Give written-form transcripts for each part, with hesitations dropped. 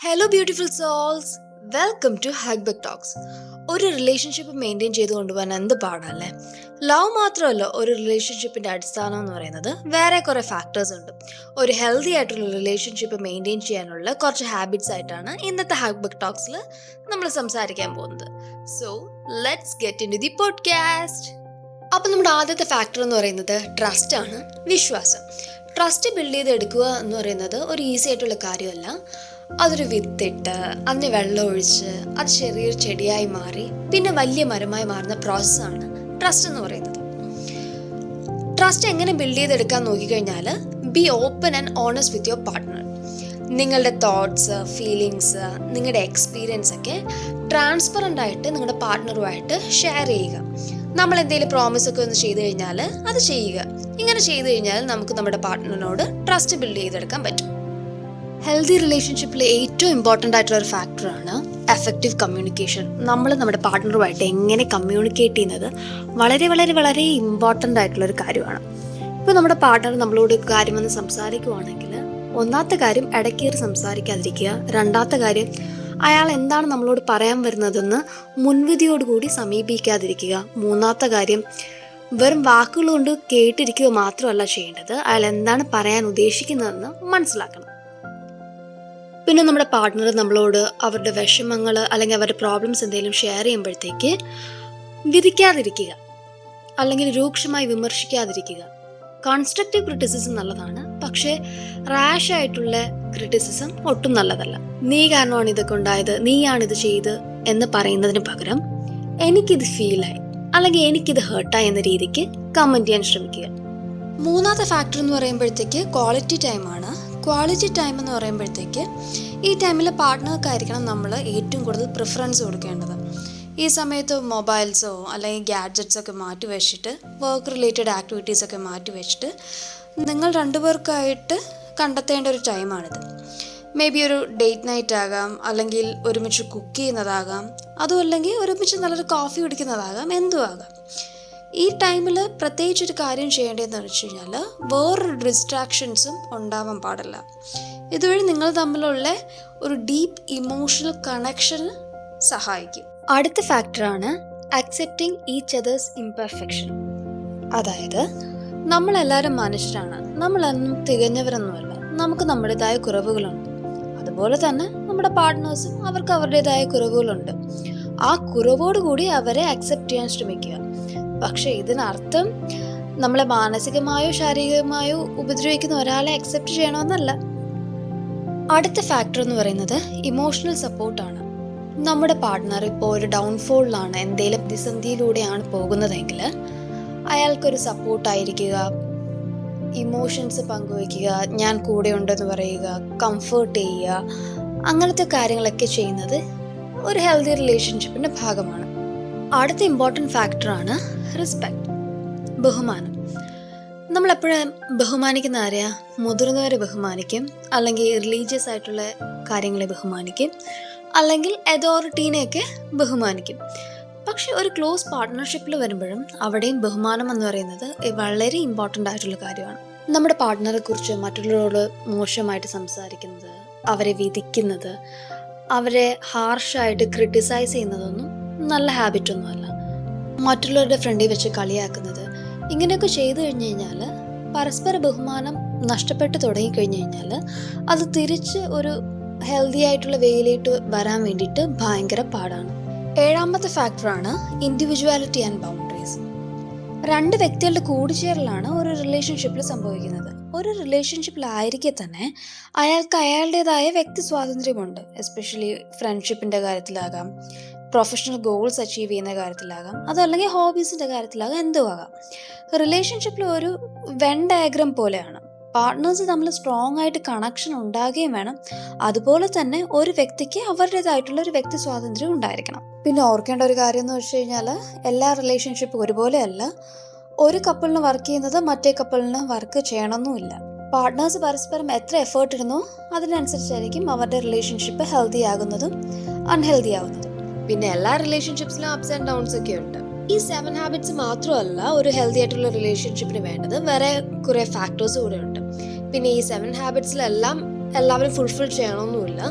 Hello beautiful souls, welcome to Hagbek talks. ഒരു relationship maintain ചെയ്ത് കൊണ്ടുപോകാൻ എന്ത് പാടല്ലേ. ലവ് മാത്രമല്ല ഒരു റിലേഷൻഷിപ്പിൻ്റെ അടിസ്ഥാനം എന്ന് പറയുന്നത്. വേറെ കുറേ ഫാക്ടേഴ്സ് ഉണ്ട്. ഒരു ഹെൽത്തി ആയിട്ടുള്ള റിലേഷൻഷിപ്പ് മെയിൻറ്റെയിൻ ചെയ്യാനുള്ള കുറച്ച് ഹാബിറ്റ്സ് ആയിട്ടാണ് ഇന്നത്തെ ഹാഗ്ബെക് ടോക്സിൽ നമ്മൾ സംസാരിക്കാൻ പോകുന്നത്. So let's get into the ദി പോഡ്കാസ്റ്റ്. അപ്പം നമ്മുടെ ആദ്യത്തെ ഫാക്ടർ എന്ന് പറയുന്നത് ട്രസ്റ്റ് ആണ്, വിശ്വാസം. ട്രസ്റ്റ് ബിൽഡ് ചെയ്തെടുക്കുക എന്ന് പറയുന്നത് ഒരു ഈസി ആയിട്ടുള്ള കാര്യമല്ല. അതൊരു വിത്തിട്ട് അതിന് വെള്ളം ഒഴിച്ച് അത് ചെറിയൊരു ചെടിയായി മാറി പിന്നെ വലിയ മരമായി മാറുന്ന പ്രോസസ്സാണ് ട്രസ്റ്റ് എന്ന് പറയുന്നത്. ട്രസ്റ്റ് എങ്ങനെ ബിൽഡ് ചെയ്തെടുക്കാൻ നോക്കിക്കഴിഞ്ഞാൽ, B open and honest with your partner. നിങ്ങളുടെ തോട്ട്സ്, ഫീലിങ്സ്, നിങ്ങളുടെ എക്സ്പീരിയൻസ് ഒക്കെ ട്രാൻസ്പെറൻ്റ് ആയിട്ട് നിങ്ങളുടെ പാർട്ട്ണറുമായിട്ട് ഷെയർ ചെയ്യുക. നമ്മൾ എന്തെങ്കിലും പ്രോമിസ് ഒക്കെ ഒന്ന് ചെയ്തു കഴിഞ്ഞാൽ അത് ചെയ്യുക. ഇങ്ങനെ ചെയ്തു കഴിഞ്ഞാൽ നമുക്ക് നമ്മുടെ പാർട്ട്ണറിനോട് ട്രസ്റ്റ് ബിൽഡ് ചെയ്തെടുക്കാൻ പറ്റും. ഹെൽത്തി റിലേഷൻഷിപ്പിൽ ഏറ്റവും ഇമ്പോർട്ടൻ്റ് ആയിട്ടുള്ള ഒരു ഫാക്ടറാണ് എഫക്റ്റീവ് കമ്മ്യൂണിക്കേഷൻ. നമ്മൾ നമ്മുടെ പാർട്ട്ണറുമായിട്ട് എങ്ങനെ കമ്മ്യൂണിക്കേറ്റ് ചെയ്യുന്നത് വളരെ വളരെ വളരെ ഇമ്പോർട്ടൻ്റ് ആയിട്ടുള്ളൊരു കാര്യമാണ്. ഇപ്പോൾ നമ്മുടെ പാർട്ട്ണർ നമ്മളോട് കാര്യമെന്ന് സംസാരിക്കുവാണെങ്കിൽ, ഒന്നാമത്തെ കാര്യം ഇടയ്ക്കേറി സംസാരിക്കാതിരിക്കുക. രണ്ടാമത്തെ കാര്യം അയാൾ എന്താണ് നമ്മളോട് പറയാൻ വരുന്നതെന്ന് മുൻവിധിയോടുകൂടി സമീപിക്കാതിരിക്കുക. മൂന്നാമത്തെ കാര്യം വെറും വാക്കുകൾ കൊണ്ട് കേട്ടിരിക്കുക മാത്രമല്ല ചെയ്യേണ്ടത്, അയാൾ എന്താണ് പറയാൻ ഉദ്ദേശിക്കുന്നതെന്ന് മനസ്സിലാക്കണം. പിന്നെ നമ്മുടെ പാർട്ട്ണർ നമ്മളോട് അവരുടെ വിഷമങ്ങൾ അല്ലെങ്കിൽ അവരുടെ പ്രോബ്ലംസ് എന്തെങ്കിലും ഷെയർ ചെയ്യുമ്പോഴത്തേക്ക് വിധിക്കാതിരിക്കുക, അല്ലെങ്കിൽ രൂക്ഷമായി വിമർശിക്കാതിരിക്കുക. കൺസ്ട്രക്റ്റീവ് ക്രിറ്റിസിസം നല്ലതാണ്, പക്ഷേ റാഷ് ആയിട്ടുള്ള ക്രിറ്റിസിസം ഒട്ടും നല്ലതല്ല. നീ കാരണമാണ് ഇതൊക്കെ ഉണ്ടായത്, നീയാണിത് ചെയ്ത് എന്ന് പറയുന്നതിന് പകരം എനിക്കിത് ഫീലായി അല്ലെങ്കിൽ എനിക്കിത് ഹേർട്ടായി എന്ന രീതിക്ക് കമൻറ്റ് ചെയ്യാൻ ശ്രമിക്കുക. മൂന്നാമത്തെ ഫാക്ടർ എന്ന് പറയുമ്പോഴത്തേക്ക് ക്വാളിറ്റി ടൈമാണ്. ക്വാളിറ്റി ടൈം എന്ന് പറയുമ്പോഴത്തേക്ക് ഈ ടൈമിൽ പാർട്ട്ണർക്കായിരിക്കണം നമ്മൾ ഏറ്റവും കൂടുതൽ പ്രിഫറൻസ് കൊടുക്കേണ്ടത്. ഈ സമയത്ത് മൊബൈൽസോ അല്ലെങ്കിൽ ഗാഡ്ജറ്റ്സൊക്കെ മാറ്റി വെച്ചിട്ട്, വർക്ക് റിലേറ്റഡ് ആക്ടിവിറ്റീസൊക്കെ മാറ്റി വെച്ചിട്ട് നിങ്ങൾ രണ്ടുപേർക്കായിട്ട് കണ്ടെത്തേണ്ട ഒരു ടൈമാണിത്. മേ ബി ഒരു ഡേറ്റ് നൈറ്റ് ആകാം, അല്ലെങ്കിൽ ഒരുമിച്ച് കുക്ക് ചെയ്യുന്നതാകാം, അതും അല്ലെങ്കിൽ ഒരുമിച്ച് നല്ലൊരു കോഫി കുടിക്കുന്നതാകാം, എന്തും ആകാം. ഈ ടൈമിൽ പ്രത്യേകിച്ചൊരു കാര്യം ചെയ്യേണ്ടതെന്ന് വെച്ച് കഴിഞ്ഞാൽ വേറൊരു ഡിസ്ട്രാക്ഷൻസും ഉണ്ടാവാൻ പാടില്ല. ഇതുവഴി നിങ്ങൾ തമ്മിലുള്ള ഒരു ഡീപ്പ് ഇമോഷണൽ കണക്ഷന് സഹായിക്കും. അടുത്ത ഫാക്ടറാണ് അക്സെപ്റ്റിംഗ് ഈച്ച് അതേഴ്സ് ഇംപെർഫെക്ഷൻ. അതായത് നമ്മളെല്ലാവരും മനുഷ്യരാണ്, നമ്മളൊന്നും തികഞ്ഞവരൊന്നുമല്ല. നമുക്ക് നമ്മുടേതായ കുറവുകളുണ്ട്. അതുപോലെ തന്നെ നമ്മുടെ പാർട്ട്നേഴ്സും അവർക്ക് അവരുടേതായ കുറവുകളുണ്ട്. ആ കുറവോടുകൂടി അവരെ അക്സെപ്റ്റ് ചെയ്യാൻ ശ്രമിക്കുക. പക്ഷെ ഇതിനർത്ഥം നമ്മളെ മാനസികമായോ ശാരീരികമായോ ഉപദ്രവിക്കുന്ന ഒരാളെ അക്സെപ്റ്റ് ചെയ്യണമെന്നല്ല. അടുത്ത ഫാക്ടർ എന്ന് പറയുന്നത് ഇമോഷണൽ സപ്പോർട്ടാണ്. നമ്മുടെ പാർട്ട്ണർ ഇപ്പോൾ ഒരു ഡൗൺഫോളിലാണ്, എന്തെങ്കിലും പ്രതിസന്ധിയിലൂടെയാണ് പോകുന്നതെങ്കിൽ അയാൾക്കൊരു സപ്പോർട്ടായിരിക്കുക, ഇമോഷൻസ് പങ്കുവയ്ക്കുക, ഞാൻ കൂടെ ഉണ്ടെന്ന് പറയുക, കംഫേർട്ട് ചെയ്യുക. അങ്ങനത്തെ കാര്യങ്ങളൊക്കെ ചെയ്യുന്നത് ഒരു ഹെൽത്തി റിലേഷൻഷിപ്പിൻ്റെ ഭാഗമാണ്. അടുത്ത ഇമ്പോർട്ടൻറ്റ് ഫാക്ടറാണ് റെസ്പെക്റ്റ്, ബഹുമാനം. നമ്മളെപ്പോഴും ബഹുമാനിക്കുന്ന ആരെയാ? മുതിർന്നവരെ ബഹുമാനിക്കും, അല്ലെങ്കിൽ റിലീജിയസ് ആയിട്ടുള്ള കാര്യങ്ങളെ ബഹുമാനിക്കും, അല്ലെങ്കിൽ അതോറിറ്റീനെയൊക്കെ ബഹുമാനിക്കും. പക്ഷെ ഒരു ക്ലോസ് പാർട്ട്ണർഷിപ്പിൽ വരുമ്പോഴും അവിടെയും ബഹുമാനം എന്ന് പറയുന്നത് വളരെ ഇമ്പോർട്ടൻ്റ് ആയിട്ടുള്ള കാര്യമാണ്. നമ്മുടെ പാർട്ട്ണറെ കുറിച്ച് മറ്റുള്ളവരോട് മോശമായിട്ട് സംസാരിക്കുന്നത്, അവരെ വിധിക്കുന്നത്, അവരെ ഹാർഷായിട്ട് ക്രിട്ടിസൈസ് ചെയ്യുന്നതൊന്നും നല്ല ഹാബിറ്റൊന്നുമല്ല. മറ്റുള്ളവരുടെ ഫ്രണ്ടിൽ വെച്ച് കളിയാക്കുന്നത്, ഇങ്ങനെയൊക്കെ ചെയ്തു കഴിഞ്ഞ് കഴിഞ്ഞാൽ പരസ്പര ബഹുമാനം നഷ്ടപ്പെട്ട് തുടങ്ങിക്കഴിഞ്ഞ് കഴിഞ്ഞാൽ അത് തിരിച്ച് ഒരു ഹെൽത്തി ആയിട്ടുള്ള വേയിലേക്ക് വരാൻ വേണ്ടിയിട്ട് ഭയങ്കര പാടാണ്. ഏഴാമത്തെ ഫാക്ടറാണ് ഇൻഡിവിജ്വാലിറ്റി ആൻഡ് ബൗണ്ടറീസ്. രണ്ട് വ്യക്തികളുടെ കൂടിച്ചേരലാണ് ഒരു റിലേഷൻഷിപ്പിൽ സംഭവിക്കുന്നത്. ഒരു റിലേഷൻഷിപ്പിലായിരിക്കെ തന്നെ അയാൾക്ക് അയാളുടേതായ വ്യക്തി സ്വാതന്ത്ര്യമുണ്ട്. എസ്പെഷ്യലി ഫ്രണ്ട്ഷിപ്പിൻ്റെ കാര്യത്തിലാകാം, പ്രൊഫഷണൽ ഗോൾസ് അച്ചീവ് ചെയ്യുന്ന കാര്യത്തിലാകാം, അതല്ലെങ്കിൽ ഹോബീസിൻ്റെ കാര്യത്തിലാകാം, എന്തും ആകാം. റിലേഷൻഷിപ്പിൽ ഒരു വെൻ ഡയഗ്രം പോലെയാണ്. പാർട്ട്നേഴ്സ് തമ്മിൽ സ്ട്രോങ് ആയിട്ട് കണക്ഷൻ ഉണ്ടാകുകയും വേണം. അതുപോലെ തന്നെ ഒരു വ്യക്തിക്ക് അവരുടേതായിട്ടുള്ള ഒരു വ്യക്തി സ്വാതന്ത്ര്യം ഉണ്ടായിരിക്കണം. പിന്നെ ഓർക്കേണ്ട ഒരു കാര്യം എന്ന് വെച്ച് കഴിഞ്ഞാൽ, എല്ലാ റിലേഷൻഷിപ്പും ഒരുപോലെയല്ല. ഒരു കപ്പിളിന് വർക്ക് ചെയ്യുന്നത് മറ്റേ കപ്പിളിന് വർക്ക് ചെയ്യണമെന്നുമില്ല. പാർട്ട്നേഴ്സ് പരസ്പരം എത്ര എഫേർട്ട് ഇടുന്നോ അതിനനുസരിച്ചായിരിക്കും അവരുടെ റിലേഷൻഷിപ്പ് ഹെൽത്തി ആകുന്നതും അൺഹെൽത്തി ആകുന്നതും. പിന്നെ എല്ലാ റിലേഷൻഷിപ്സിലും അപ്സ് ആൻഡ് ഡൗൺസ് ഒക്കെ ഉണ്ട്. ഈ 7 ഹാബിറ്റ്സ് മാത്രമല്ല ഒരു ഹെൽത്തി ആയിട്ടുള്ള റിലേഷൻഷിപ്പിന് വേണ്ടത്, വേറെ കുറേ ഫാക്ടേഴ്സ് കൂടെ ഉണ്ട്. പിന്നെ ഈ 7 ഹാബിറ്റ്സിലെല്ലാം എല്ലാവരും ഫുൾഫിൽ ചെയ്യണമെന്നില്ല.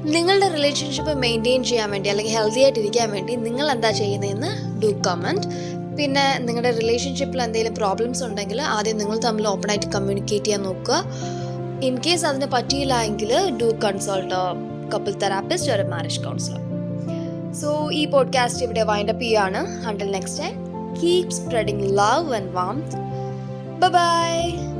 നിങ്ങളുടെ റിലേഷൻഷിപ്പ് മെയിൻറ്റെയിൻ ചെയ്യാൻ വേണ്ടി അല്ലെങ്കിൽ ഹെൽത്തി ആയിട്ടിരിക്കാൻ വേണ്ടി നിങ്ങൾ എന്താ ചെയ്യുന്നതെന്ന് ഡു കമൻറ്റ്. പിന്നെ നിങ്ങളുടെ റിലേഷൻഷിപ്പിൽ എന്തെങ്കിലും പ്രോബ്ലംസ് ഉണ്ടെങ്കിൽ ആദ്യം നിങ്ങൾ തമ്മിൽ ഓപ്പണായിട്ട് കമ്മ്യൂണിക്കേറ്റ് ചെയ്യാൻ നോക്കുക. ഇൻ കേസ് അതിന് പറ്റിയില്ല എങ്കിൽ ഡു കൺസൾട്ട് കപ്പിൾ തെറാപ്പിസ്റ്റ് ഒരു മാരേജ് കൗൺസിലർ. സോ ഈ പോഡ്കാസ്റ്റ് ഇവിടെ വൈൻഡപ്പ് ചെയ്യുകയാണ്. Until next time, keep spreading love and warmth. By.